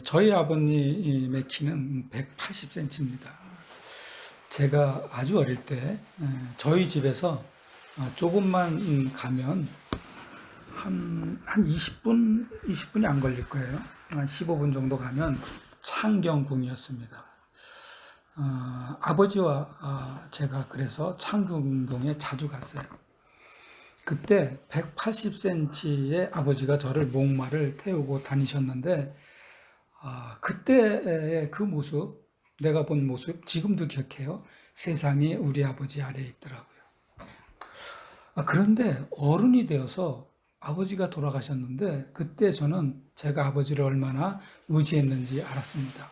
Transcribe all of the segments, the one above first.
저희 아버님의 키는 180cm입니다. 제가 아주 어릴 때 저희 집에서 조금만 가면 한 20분이 안 걸릴 거예요. 한 15분 정도 가면 창경궁이었습니다. 아버지와 제가 그래서 창경궁에 자주 갔어요. 그때 180cm의 아버지가 저를 목마를 태우고 다니셨는데 그때의 그 모습, 내가 본 모습 지금도 기억해요. 세상이 우리 아버지 아래에 있더라고요. 그런데 어른이 되어서 아버지가 돌아가셨는데 그때 저는 제가 아버지를 얼마나 의지했는지 알았습니다.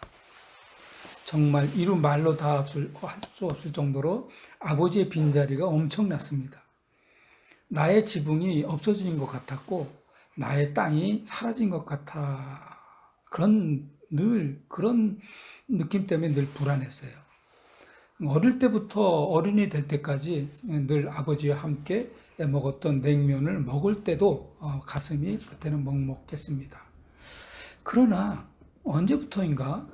정말 이루 말로 다 할 수 없을 정도로 아버지의 빈자리가 엄청났습니다. 나의 지붕이 없어진 것 같았고 나의 땅이 사라진 것 같아 그런 느낌 때문에 늘 불안했어요. 어릴 때부터 어른이 될 때까지 늘 아버지와 함께 먹었던 냉면을 먹을 때도 가슴이 그때는 먹먹했습니다. 그러나 언제부터인가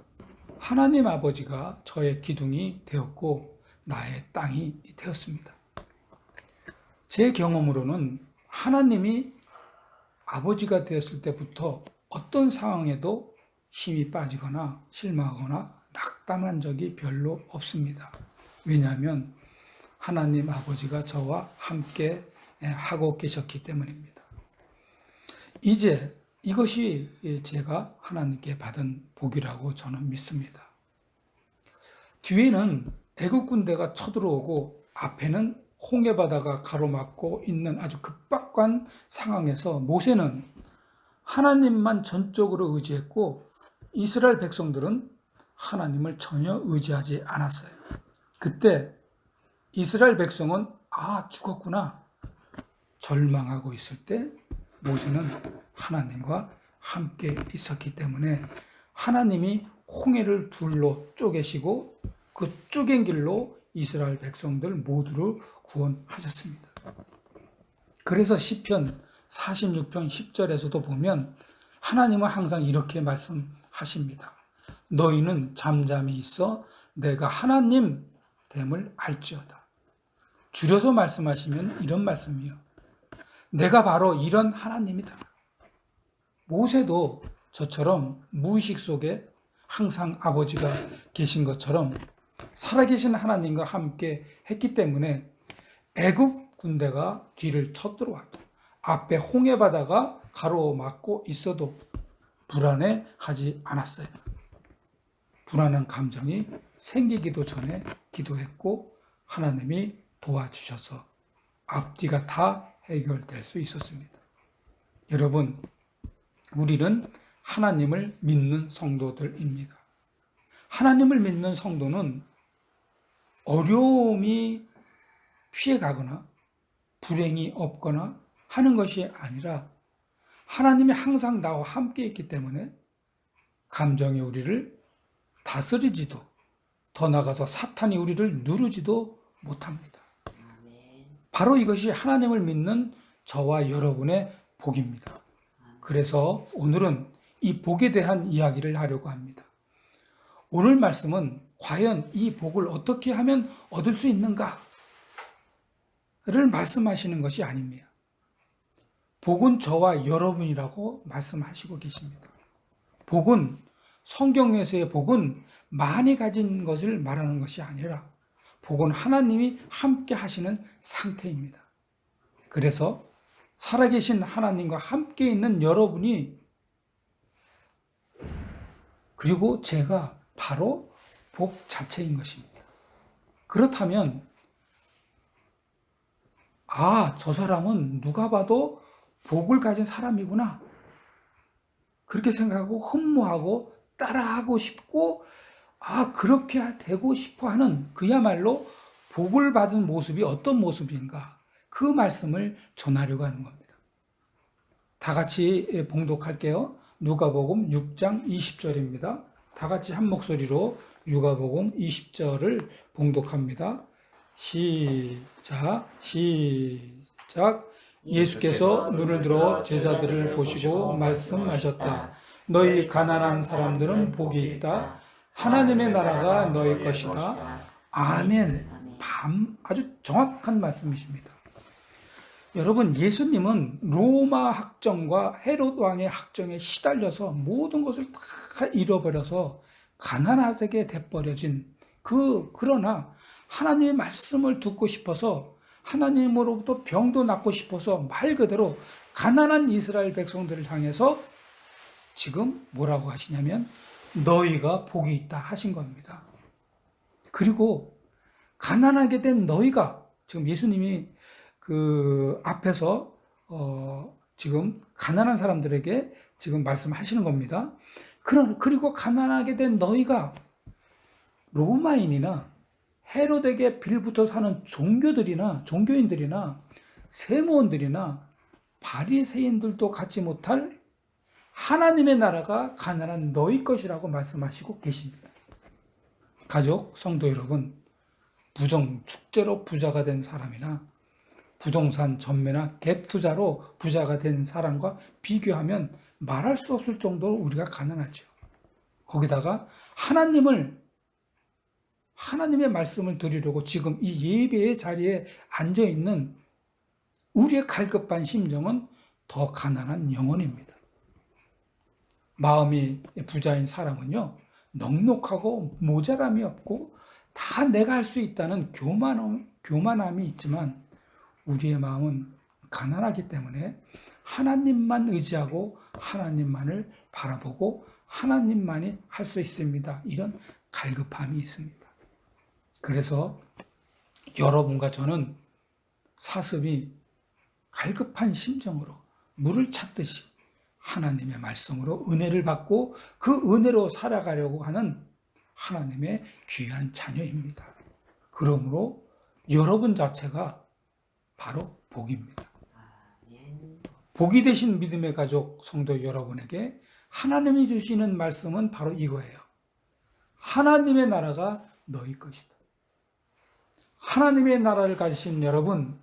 하나님 아버지가 저의 기둥이 되었고 나의 땅이 되었습니다. 제 경험으로는 하나님이 아버지가 되었을 때부터 어떤 상황에도 힘이 빠지거나 실망하거나 낙담한 적이 별로 없습니다. 왜냐하면 하나님 아버지가 저와 함께 하고 계셨기 때문입니다. 이제 이것이 제가 하나님께 받은 복이라고 저는 믿습니다. 뒤에는 애국 군대가 쳐들어오고 앞에는 홍해 바다가 가로막고 있는 아주 급박한 상황에서 모세는 하나님만 전적으로 의지했고 이스라엘 백성들은 하나님을 전혀 의지하지 않았어요. 그때 이스라엘 백성은 죽었구나 절망하고 있을 때 모세는 하나님과 함께 있었기 때문에 하나님이 홍해를 둘로 쪼개시고 그 쪼갠 길로 이스라엘 백성들 모두를 구원하셨습니다. 그래서 시편 46편 10절에서도 보면 하나님은 항상 이렇게 말씀하십니다. 너희는 잠잠히 있어 내가 하나님 됨을 알지어다. 줄여서 말씀하시면 이런 말씀이요. 내가 바로 이런 하나님이다. 모세도 저처럼 무의식 속에 항상 아버지가 계신 것처럼 살아계신 하나님과 함께 했기 때문에 애굽 군대가 뒤를 쳐들어와도 앞에 홍해 바다가 가로막고 있어도 불안해하지 않았어요. 불안한 감정이 생기기도 전에 기도했고 하나님이 도와주셔서 앞뒤가 다 해결될 수 있었습니다. 여러분, 우리는 하나님을 믿는 성도들입니다. 하나님을 믿는 성도는 어려움이 피해가거나 불행이 없거나 하는 것이 아니라 하나님이 항상 나와 함께 있기 때문에 감정이 우리를 다스리지도 더 나아가서 사탄이 우리를 누르지도 못합니다. 바로 이것이 하나님을 믿는 저와 여러분의 복입니다. 그래서 오늘은 이 복에 대한 이야기를 하려고 합니다. 오늘 말씀은 과연 이 복을 어떻게 하면 얻을 수 있는가를 말씀하시는 것이 아닙니다. 복은 저와 여러분이라고 말씀하시고 계십니다. 복은 성경에서의 복은 많이 가진 것을 말하는 것이 아니라 복은 하나님이 함께 하시는 상태입니다. 그래서 살아계신 하나님과 함께 있는 여러분이 그리고 제가 바로 복 자체인 것입니다. 그렇다면 저 사람은 누가 봐도 복을 가진 사람이구나 그렇게 생각하고 흠모하고 따라하고 싶고 그렇게 되고 싶어 하는 그야말로 복을 받은 모습이 어떤 모습인가 그 말씀을 전하려고 하는 겁니다. 다 같이 봉독할게요. 누가복음 6장 20절입니다. 다 같이 한 목소리로 누가복음 20절을 봉독합니다. 시작. 예수께서 눈을 들어 제자들을 보시고 말씀하셨다. 너희 가난한 사람들은 복이 있다. 하나님의 나라가 너희 것이다. 아멘. 아주 정확한 말씀이십니다. 여러분, 예수님은 로마 학정과 헤롯 왕의 학정에 시달려서 모든 것을 다 잃어버려서 가난하게 돼버려진 그러나 하나님의 말씀을 듣고 싶어서 하나님으로부터 병도 낫고 싶어서 말 그대로 가난한 이스라엘 백성들을 향해서 지금 뭐라고 하시냐면 너희가 복이 있다 하신 겁니다. 그리고 가난하게 된 너희가 지금 예수님이 그 앞에서 지금 가난한 사람들에게 지금 말씀하시는 겁니다. 그리고 가난하게 된 너희가 로마인이나 헤롯에게 빌붙어 사는 종교인들이나 세무원들이나 바리새인들도 갖지 못할 하나님의 나라가 가난한 너희 것이라고 말씀하시고 계십니다. 가족, 성도 여러분, 부정 축제로 부자가 된 사람이나 부동산 전매나 갭 투자로 부자가 된 사람과 비교하면 말할 수 없을 정도로 우리가 가난하죠. 거기다가 하나님의 말씀을 드리려고 지금 이 예배의 자리에 앉아 있는 우리의 갈급한 심정은 더 가난한 영혼입니다. 마음이 부자인 사람은요, 넉넉하고 모자람이 없고 다 내가 할 수 있다는 교만함이 있지만 우리의 마음은 가난하기 때문에 하나님만 의지하고 하나님만을 바라보고 하나님만이 할 수 있습니다. 이런 갈급함이 있습니다. 그래서 여러분과 저는 사슴이 갈급한 심정으로 물을 찾듯이 하나님의 말씀으로 은혜를 받고 그 은혜로 살아가려고 하는 하나님의 귀한 자녀입니다. 그러므로 여러분 자체가 바로 복입니다. 복이 되신 믿음의 가족 성도 여러분에게 하나님이 주시는 말씀은 바로 이거예요. 하나님의 나라가 너희 것이다. 하나님의 나라를 가지신 여러분,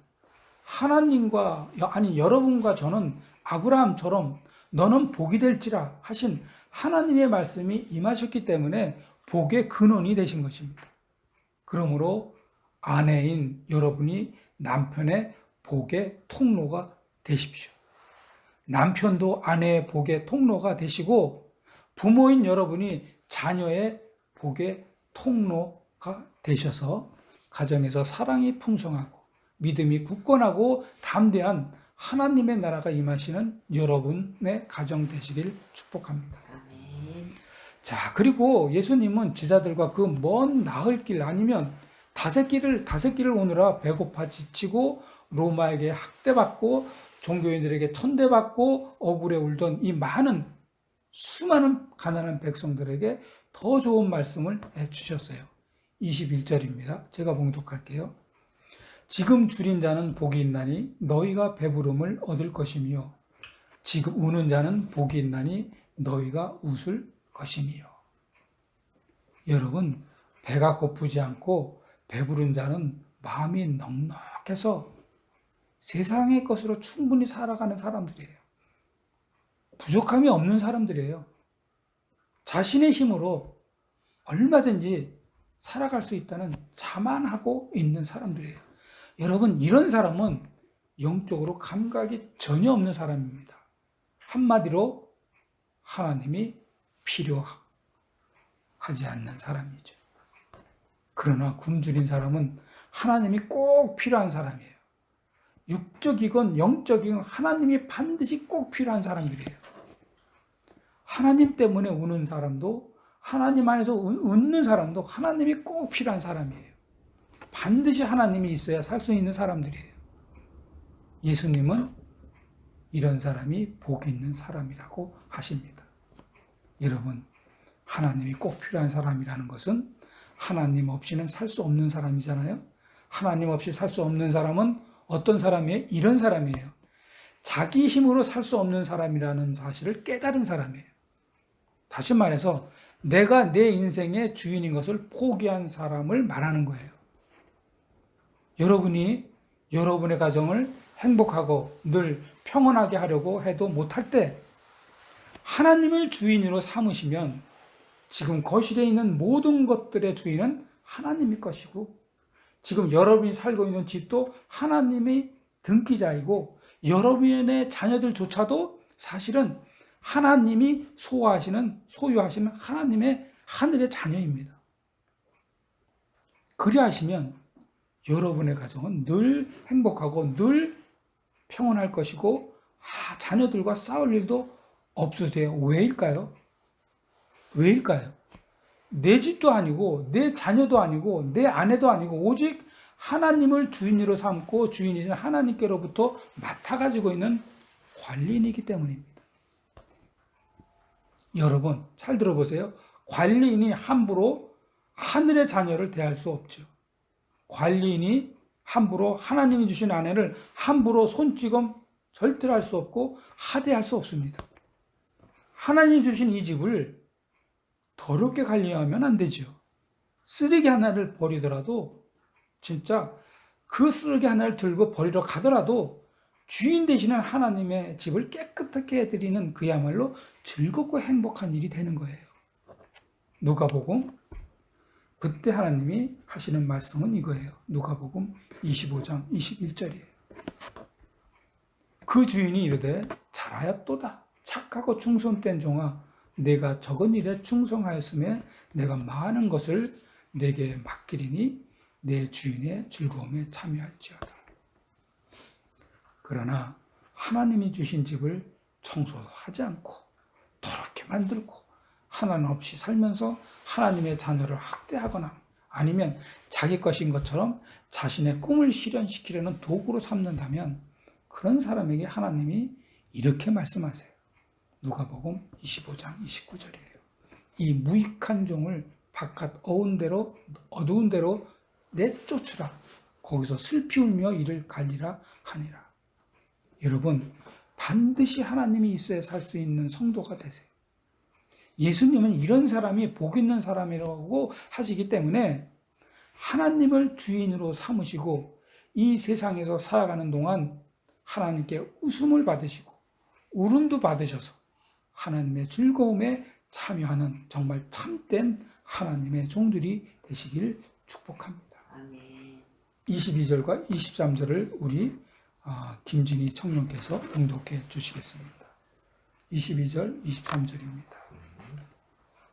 여러분과 저는 아브라함처럼 너는 복이 될지라 하신 하나님의 말씀이 임하셨기 때문에 복의 근원이 되신 것입니다. 그러므로 아내인 여러분이 남편의 복의 통로가 되십시오. 남편도 아내의 복의 통로가 되시고 부모인 여러분이 자녀의 복의 통로가 되셔서 가정에서 사랑이 풍성하고 믿음이 굳건하고 담대한 하나님의 나라가 임하시는 여러분의 가정 되시길 축복합니다. 자, 그리고 예수님은 제자들과 그 먼 나흘 길 아니면 다섯 길을 오느라 배고파 지치고 로마에게 학대받고 종교인들에게 천대받고 억울해 울던 이 수많은 가난한 백성들에게 더 좋은 말씀을 해주셨어요. 21절입니다. 제가 봉독할게요. 지금 줄인 자는 복이 있나니 너희가 배부름을 얻을 것이며 지금 우는 자는 복이 있나니 너희가 웃을 것이니요. 여러분, 배가 고프지 않고 배부른 자는 마음이 넉넉해서 세상의 것으로 충분히 살아가는 사람들이에요. 부족함이 없는 사람들이에요. 자신의 힘으로 얼마든지 살아갈 수 있다는 자만하고 있는 사람들이에요. 여러분, 이런 사람은 영적으로 감각이 전혀 없는 사람입니다. 한마디로 하나님이 필요하지 않는 사람이죠. 그러나 굶주린 사람은 하나님이 꼭 필요한 사람이에요. 육적이건 영적이건 하나님이 반드시 꼭 필요한 사람들이에요. 하나님 때문에 우는 사람도 하나님 안에서 웃는 사람도 하나님이 꼭 필요한 사람이에요. 반드시 하나님이 있어야 살 수 있는 사람들이에요. 예수님은 이런 사람이 복 있는 사람이라고 하십니다. 여러분, 하나님이 꼭 필요한 사람이라는 것은 하나님 없이는 살 수 없는 사람이잖아요. 하나님 없이 살 수 없는 사람은 어떤 사람이에요? 이런 사람이에요. 자기 힘으로 살 수 없는 사람이라는 사실을 깨달은 사람이에요. 다시 말해서 내가 내 인생의 주인인 것을 포기한 사람을 말하는 거예요. 여러분이 여러분의 가정을 행복하고 늘 평온하게 하려고 해도 못할 때 하나님을 주인으로 삼으시면 지금 거실에 있는 모든 것들의 주인은 하나님일 것이고, 지금 여러분이 살고 있는 집도 하나님의 등기자이고, 여러분의 자녀들조차도 사실은 하나님이 소유하시는 하나님의 하늘의 자녀입니다. 그리하시면 여러분의 가정은 늘 행복하고 늘 평온할 것이고, 자녀들과 싸울 일도 없으세요. 왜일까요? 왜일까요? 내 집도 아니고 내 자녀도 아니고 내 아내도 아니고 오직 하나님을 주인으로 삼고 주인이신 하나님께로부터 맡아가지고 있는 관리인이기 때문입니다. 여러분 잘 들어보세요. 관리인이 함부로 하늘의 자녀를 대할 수 없죠. 관리인이 함부로 하나님이 주신 아내를 함부로 손찌검 절대로 할 수 없고 하대할 수 없습니다. 하나님이 주신 이 집을 더럽게 관리하면 안 되죠. 쓰레기 하나를 버리더라도, 진짜 그 쓰레기 하나를 들고 버리러 가더라도 주인 되시는 하나님의 집을 깨끗하게 해드리는 그야말로 즐겁고 행복한 일이 되는 거예요. 누가복음, 그때 하나님이 하시는 말씀은 이거예요. 누가복음 25장 21절이에요. 그 주인이 이르되 잘하였도다. 착하고 충성된 종아, 내가 적은 일에 충성하였음에 내가 많은 것을 내게 맡기리니 내 주인의 즐거움에 참여할지어다. 그러나 하나님이 주신 집을 청소도 하지 않고 더럽게 만들고 하나님 없이 살면서 하나님의 자녀를 학대하거나 아니면 자기 것인 것처럼 자신의 꿈을 실현시키려는 도구로 삼는다면 그런 사람에게 하나님이 이렇게 말씀하세요. 누가복음 25장 29절이에요. 이 무익한 종을 바깥 어두운 데로 내쫓으라. 거기서 슬피 울며 이를 갈리라 하니라. 여러분, 반드시 하나님이 있어야 살 수 있는 성도가 되세요. 예수님은 이런 사람이 복 있는 사람이라고 하시기 때문에 하나님을 주인으로 삼으시고 이 세상에서 살아가는 동안 하나님께 웃음을 받으시고 울음도 받으셔서 하나님의 즐거움에 참여하는 정말 참된 하나님의 종들이 되시길 축복합니다. 아멘. 22절과 23절을 우리 김진희 청년께서 봉독해 주시겠습니다. 22절, 23절입니다.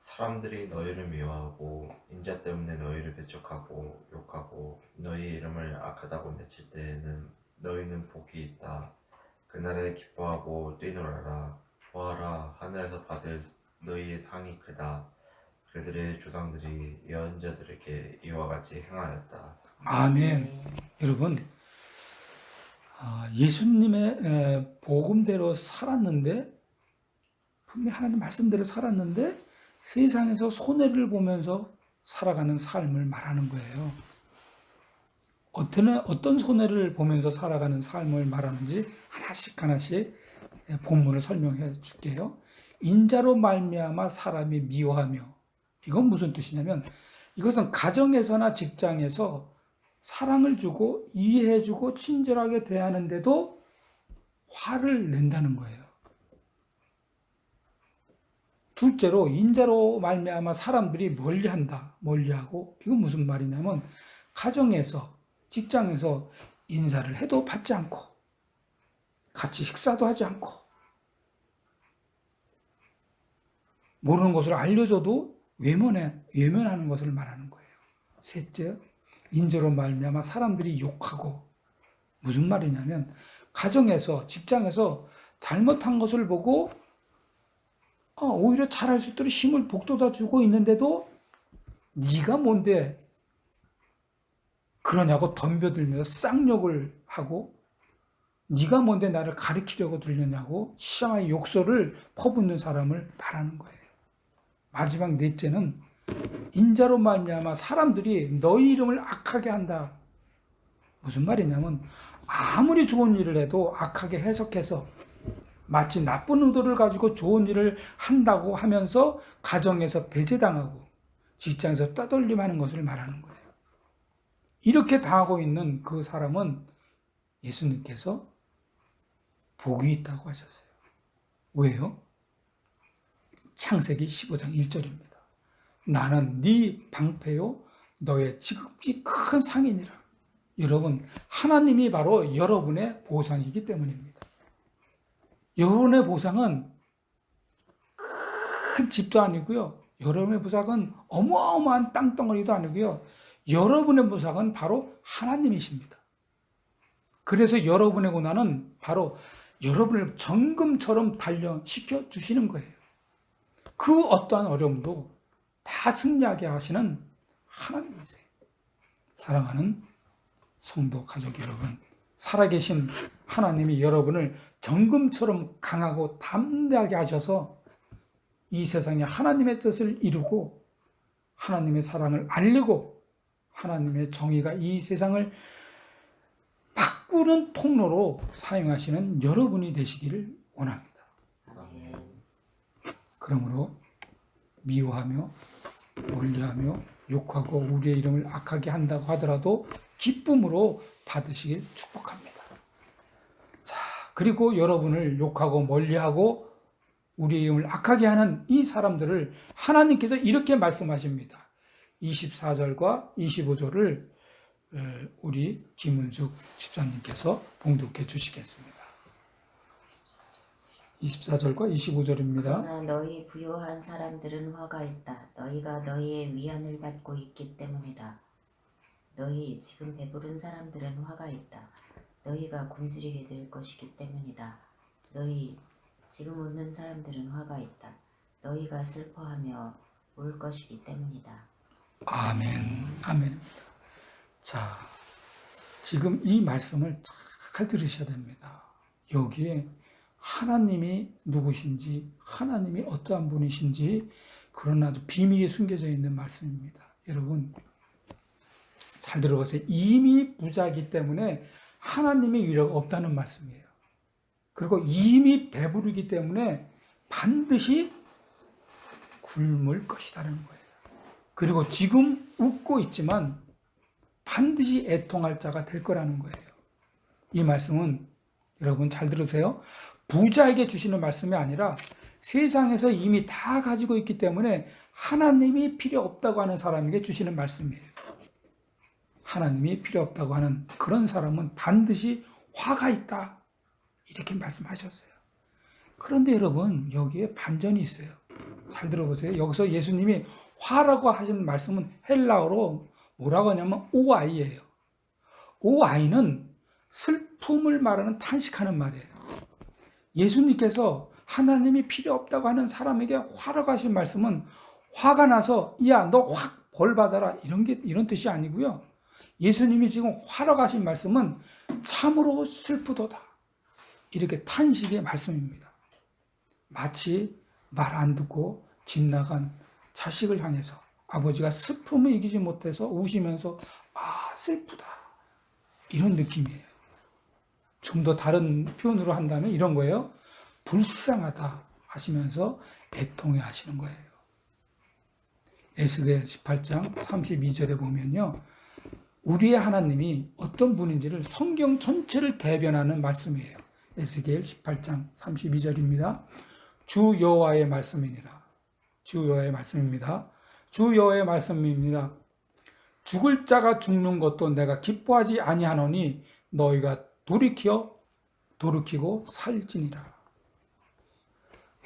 사람들이 너희를 미워하고 인자 때문에 너희를 배척하고 욕하고 너희의 이름을 악하다고 내칠 때에는 너희는 복이 있다. 그날에 기뻐하고 뛰놀아라. 보아라, 하늘에서 받을 너희의 상이 크다. 그들의 조상들이 예언자들에게 이와 같이 행하였다. 아멘. 여러분, 예수님의 복음대로 살았는데, 분명히 하나님 말씀대로 살았는데 세상에서 손해를 보면서 살아가는 삶을 말하는 거예요. 어떤 손해를 보면서 살아가는 삶을 말하는지 하나씩 본문을 설명해 줄게요. 인자로 말미암아 사람이 미워하며, 이건 무슨 뜻이냐면 이것은 가정에서나 직장에서 사랑을 주고 이해해주고 친절하게 대하는데도 화를 낸다는 거예요. 둘째로 인자로 말미암아 사람들이 멀리하고, 이건 무슨 말이냐면 가정에서 직장에서 인사를 해도 받지 않고 같이 식사도 하지 않고 모르는 것을 알려줘도 외면하는 것을 말하는 거예요. 셋째, 인자로 말미암아 사람들이 욕하고, 무슨 말이냐면 가정에서 직장에서 잘못한 것을 보고 오히려 잘할 수 있도록 힘을 북돋아 주고 있는데도 네가 뭔데 그러냐고 덤벼들면서 쌍욕을 하고, 네가 뭔데 나를 가리키려고 들려냐고 시장의 욕설을 퍼붓는 사람을 말하는 거예요. 마지막 넷째는 인자로 말미암아 사람들이 너희 이름을 악하게 한다. 무슨 말이냐면 아무리 좋은 일을 해도 악하게 해석해서 마치 나쁜 의도를 가지고 좋은 일을 한다고 하면서 가정에서 배제당하고 직장에서 떠돌림하는 것을 말하는 거예요. 이렇게 당하고 있는 그 사람은 예수님께서 복이 있다고 하셨어요. 왜요? 창세기 15장 1절입니다. 나는 네 방패요 너의 지극히 큰 상이니라. 여러분, 하나님이 바로 여러분의 보상이기 때문입니다. 여러분의 보상은 큰 집도 아니고요. 여러분의 보상은 어마어마한 땅덩어리도 아니고요. 여러분의 보상은 바로 하나님이십니다. 그래서 여러분의 고난은 바로 여러분을 정금처럼 단련시켜 주시는 거예요. 그 어떠한 어려움도 다 승리하게 하시는 하나님이세요. 사랑하는 성도 가족 여러분, 살아계신 하나님이 여러분을 정금처럼 강하고 담대하게 하셔서 이 세상에 하나님의 뜻을 이루고 하나님의 사랑을 알리고 하나님의 정의가 이 세상을 바꾸는 통로로 사용하시는 여러분이 되시기를 원합니다. 그러므로 미워하며 멀리하며 욕하고 우리의 이름을 악하게 한다고 하더라도 기쁨으로 받으시길 축복합니다. 자, 그리고 여러분을 욕하고 멀리하고 우리의 이름을 악하게 하는 이 사람들을 하나님께서 이렇게 말씀하십니다. 24절과 25절을 우리 김은숙 집사님께서 봉독해 주시겠습니다. 24절과 25절입니다. 그러나 너희 부요한 사람들은 화가 있다. 너희가 너희의 위안을 받고 있기 때문이다. 너희 지금 배부른 사람들은 화가 있다. 너희가 굶주리게 될 것이기 때문이다. 너희 지금 웃는 사람들은 화가 있다. 너희가 슬퍼하며 울 것이기 때문이다. 아멘. 아멘입니다. 자, 지금 이 말씀을 잘 들으셔야 됩니다. 여기에 하나님이 누구신지, 하나님이 어떠한 분이신지 그런 아주 비밀이 숨겨져 있는 말씀입니다. 여러분, 잘 들어보세요. 이미 부자이기 때문에 하나님의 위로가 없다는 말씀이에요. 그리고 이미 배부르기 때문에 반드시 굶을 것이라는 거예요. 그리고 지금 웃고 있지만 반드시 애통할 자가 될 거라는 거예요. 이 말씀은 여러분 잘 들으세요. 부자에게 주시는 말씀이 아니라 세상에서 이미 다 가지고 있기 때문에 하나님이 필요 없다고 하는 사람에게 주시는 말씀이에요. 하나님이 필요 없다고 하는 그런 사람은 반드시 화가 있다. 이렇게 말씀하셨어요. 그런데 여러분, 여기에 반전이 있어요. 잘 들어보세요. 여기서 예수님이 화라고 하신 말씀은 헬라어로 뭐라고 하냐면 오아이예요. 오아이는 슬픔을 말하는 탄식하는 말이에요. 예수님께서 하나님이 필요 없다고 하는 사람에게 화라고 하신 말씀은 화가 나서 야, 너 확 벌 받아라 이런 뜻이 아니고요. 예수님이 지금 화라고 하신 말씀은 참으로 슬프도다. 이렇게 탄식의 말씀입니다. 마치 말 안 듣고 집 나간 자식을 향해서 아버지가 슬픔을 이기지 못해서 우시면서 아, 슬프다. 이런 느낌이에요. 좀 더 다른 표현으로 한다면 이런 거예요. 불쌍하다 하시면서 애통해 하시는 거예요. 에스겔 18장 32절에 보면요. 우리의 하나님이 어떤 분인지를 성경 전체를 대변하는 말씀이에요. 에스겔 18장 32절입니다. 주 여호와의 말씀이니라. 주 여호와의 말씀입니다. 주 여호와의 말씀입니다. 죽을 자가 죽는 것도 내가 기뻐하지 아니하노니 너희가 돌이키고 살지니라.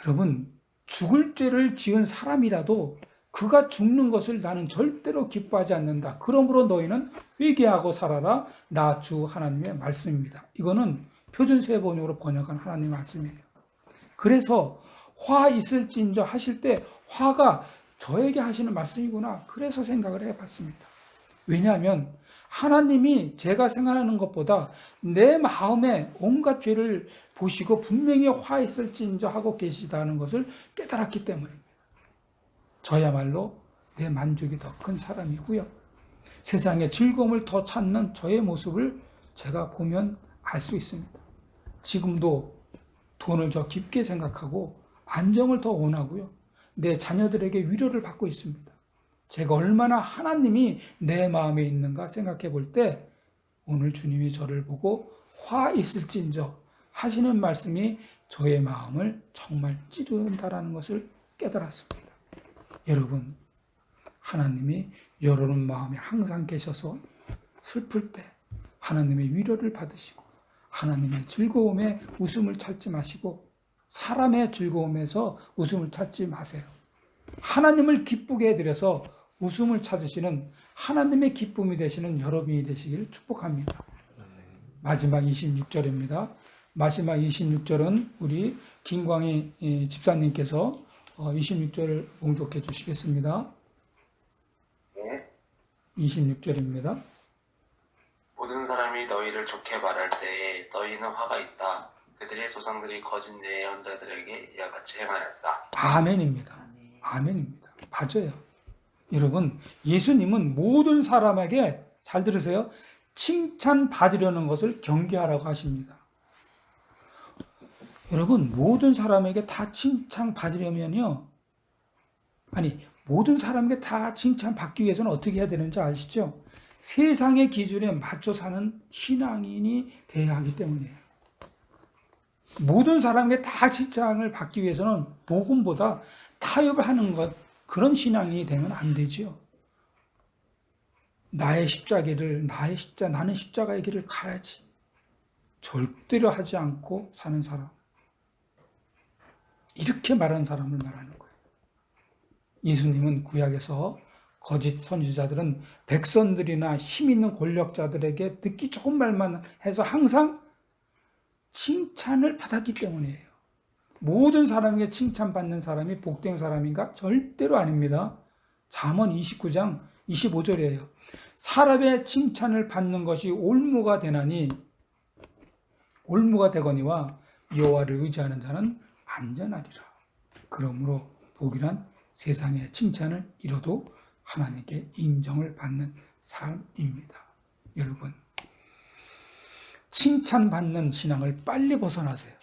여러분, 죽을 죄를 지은 사람이라도 그가 죽는 것을 나는 절대로 기뻐하지 않는다. 그러므로 너희는 회개하고 살아라. 나 주 하나님의 말씀입니다. 이거는 표준세 번역으로 번역한 하나님의 말씀이에요. 그래서 화 있을진저 하실 때 화가 저에게 하시는 말씀이구나. 그래서 생각을 해봤습니다. 왜냐하면 하나님이 제가 생각하는 것보다 내 마음에 온갖 죄를 보시고 분명히 화 있을진저 하고 계시다는 것을 깨달았기 때문입니다. 저야말로 내 만족이 더 큰 사람이고요. 세상의 즐거움을 더 찾는 저의 모습을 제가 보면 알 수 있습니다. 지금도 돈을 더 깊게 생각하고 안정을 더 원하고요. 내 자녀들에게 위로를 받고 있습니다. 제가 얼마나 하나님이 내 마음에 있는가 생각해 볼 때 오늘 주님이 저를 보고 화 있을진저 하시는 말씀이 저의 마음을 정말 찌른다라는 것을 깨달았습니다. 여러분, 하나님이 여러분 마음에 항상 계셔서 슬플 때 하나님의 위로를 받으시고 하나님의 즐거움에 웃음을 찾지 마시고 사람의 즐거움에서 웃음을 찾지 마세요. 하나님을 기쁘게 해드려서 웃음을 찾으시는 하나님의 기쁨이 되시는 여러분이 되시길 축복합니다. 마지막 26절입니다. 마지막 26절은 우리 김광희 집사님께서 26절을 봉독해 주시겠습니다. 네. 26절입니다. 모든 사람이 너희를 좋게 말할 때에 너희는 화가 있다. 그들의 조상들이 거짓 예언자들에게 이와 같이 행하였다. 아멘입니다. 아멘. 아멘입니다. 맞아요. 여러분, 예수님은 모든 사람에게, 잘 들으세요, 칭찬받으려는 것을 경계하라고 하십니다. 여러분, 모든 사람에게 다 칭찬받으려면요, 모든 사람에게 다 칭찬받기 위해서는 어떻게 해야 되는지 아시죠? 세상의 기준에 맞춰 사는 신앙인이 되어야 하기 때문이에요. 모든 사람에게 다 칭찬을 받기 위해서는 복음보다 타협을 하는 것, 그런 신앙이 되면 안 되죠. 나는 십자가의 길을 가야지. 절대로 하지 않고 사는 사람. 이렇게 말하는 사람을 말하는 거예요. 예수님은 구약에서 거짓 선지자들은 백성들이나 힘 있는 권력자들에게 듣기 좋은 말만 해서 항상 칭찬을 받았기 때문이에요. 모든 사람에게 칭찬받는 사람이 복된 사람인가? 절대로 아닙니다. 잠언 29장 25절이에요. 사람의 칭찬을 받는 것이 올무가 되거니와 여호와를 의지하는 자는 안전하리라. 그러므로 복이란 세상의 칭찬을 이뤄도 하나님께 인정을 받는 삶입니다. 여러분, 칭찬받는 신앙을 빨리 벗어나세요.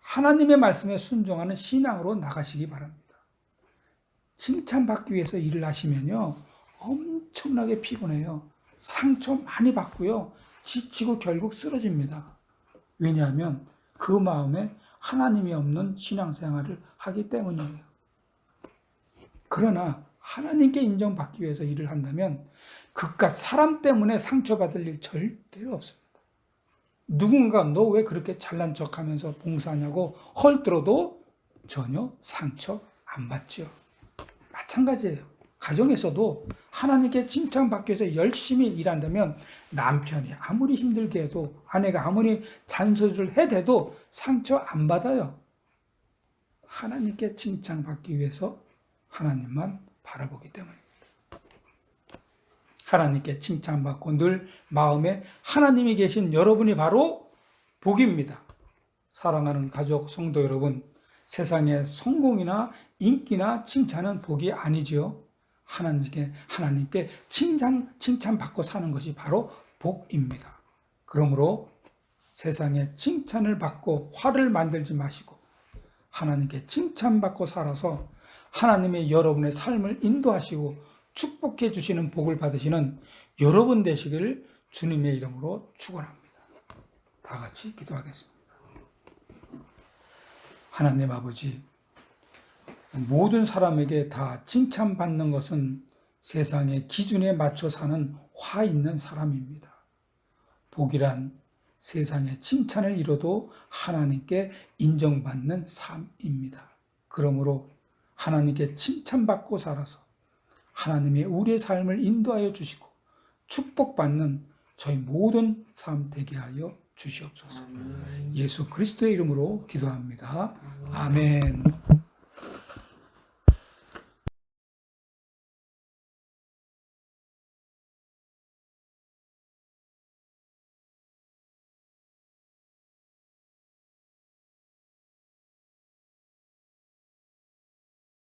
하나님의 말씀에 순종하는 신앙으로 나가시기 바랍니다. 칭찬받기 위해서 일을 하시면요, 엄청나게 피곤해요. 상처 많이 받고요, 지치고 결국 쓰러집니다. 왜냐하면 그 마음에 하나님이 없는 신앙생활을 하기 때문이에요. 그러나 하나님께 인정받기 위해서 일을 한다면 그깟 사람 때문에 상처받을 일 절대로 없습니다. 누군가 너 왜 그렇게 잘난 척하면서 봉사하냐고 헐들어도 전혀 상처 안 받죠. 마찬가지예요. 가정에서도 하나님께 칭찬받기 위해서 열심히 일한다면 남편이 아무리 힘들게 해도 아내가 아무리 잔소리를 해대도 상처 안 받아요. 하나님께 칭찬받기 위해서 하나님만 바라보기 때문입니다. 하나님께 칭찬받고 늘 마음에 하나님이 계신 여러분이 바로 복입니다. 사랑하는 가족, 성도 여러분, 세상의 성공이나 인기나 칭찬은 복이 아니지요. 하나님께 칭찬받고 사는 것이 바로 복입니다. 그러므로 세상에 칭찬을 받고 화를 만들지 마시고 하나님께 칭찬받고 살아서 하나님의 여러분의 삶을 인도하시고 축복해 주시는 복을 받으시는 여러분 되시기를 주님의 이름으로 축원합니다. 다 같이 기도하겠습니다. 하나님 아버지, 모든 사람에게 다 칭찬받는 것은 세상의 기준에 맞춰 사는 화 있는 사람입니다. 복이란 세상의 칭찬을 이뤄도 하나님께 인정받는 삶입니다. 그러므로 하나님께 칭찬받고 살아서 하나님의 우리의 삶을 인도하여 주시고 축복받는 저희 모든 삶 되게 하여 주시옵소서. 예수 그리스도의 이름으로 기도합니다. 아멘.